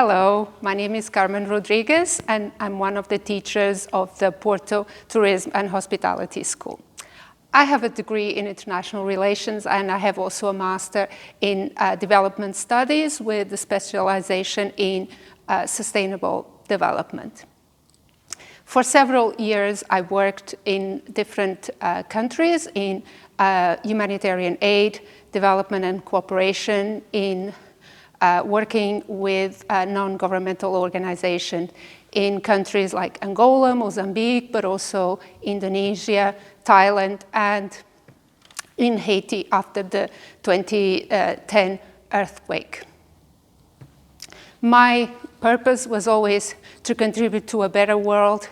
Hello, my name is Carmen Rodrigues, and I'm one of the teachers of the Porto Tourism and Hospitality School. I have a degree in international relations, and I have also a master in development studies with a specialization in sustainable development. For several years, I worked in different countries in humanitarian aid, development and cooperation, in working with non-governmental organizations in countries like Angola, Mozambique, but also Indonesia, Thailand, and in Haiti after the 2010 earthquake. My purpose was always to contribute to a better world,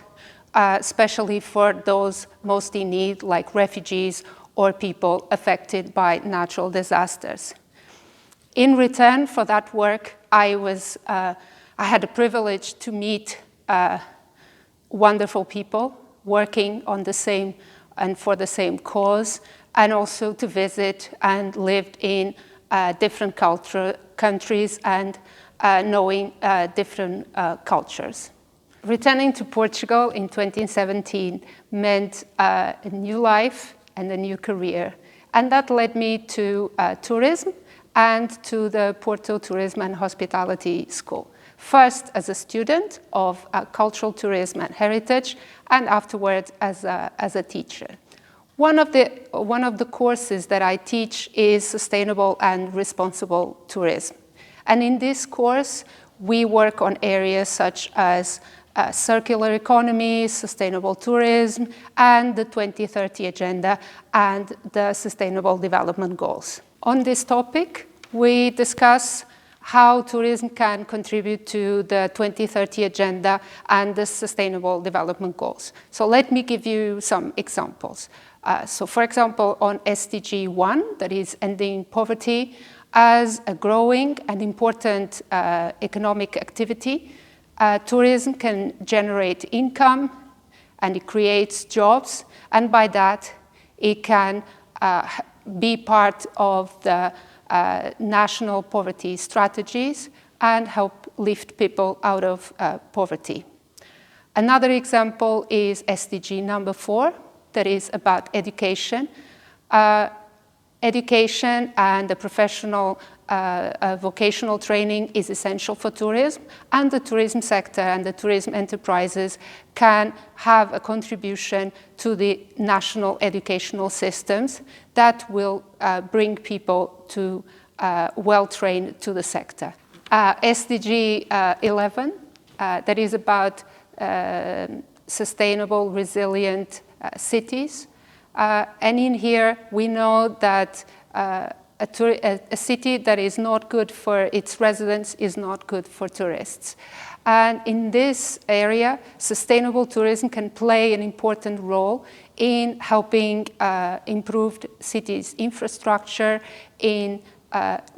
especially for those most in need, like refugees or people affected by natural disasters. In return for that work, I had the privilege to meet wonderful people working on the same and for the same cause, and also to visit and lived in different countries and knowing different cultures. Returning to Portugal in 2017 meant a new life and a new career, and that led me to tourism and to the Porto Tourism and Hospitality School. First as a student of cultural tourism and heritage, and afterwards as a teacher. One of the courses that I teach is sustainable and responsible tourism. And in this course, we work on areas such as circular economy, sustainable tourism, and the 2030 Agenda and the Sustainable Development Goals. On this topic, we discuss how tourism can contribute to the 2030 Agenda and the Sustainable Development Goals. So let me give you some examples. So for example, on SDG 1, that is ending poverty, as a growing and important economic activity, tourism can generate income and it creates jobs, and by that it can be part of the national poverty strategies and help lift people out of poverty. Another example is SDG number 4, that is about education. Education and the professional vocational training is essential for tourism, and the tourism sector and the tourism enterprises can have a contribution to the national educational systems that will bring people to well-trained to the sector. SDG 11, that is about sustainable, resilient cities. And in here, we know that a city that is not good for its residents is not good for tourists. And in this area, sustainable tourism can play an important role in helping improve cities' infrastructure, in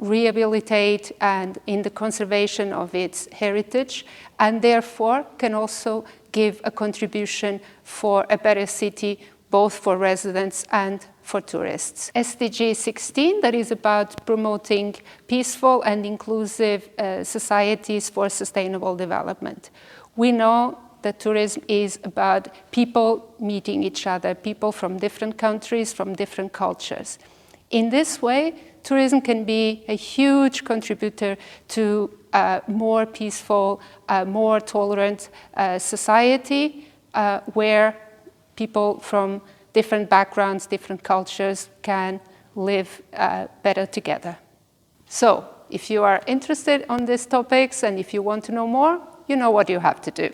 rehabilitate and in the conservation of its heritage, and therefore can also give a contribution for a better city, both for residents and for tourists. SDG 16, that is about promoting peaceful and inclusive societies for sustainable development. We know that tourism is about people meeting each other, people from different countries, from different cultures. In this way, tourism can be a huge contributor to a more peaceful, more tolerant society where people from different backgrounds, different cultures can live better together. So, if you are interested on these topics and if you want to know more, you know what you have to do.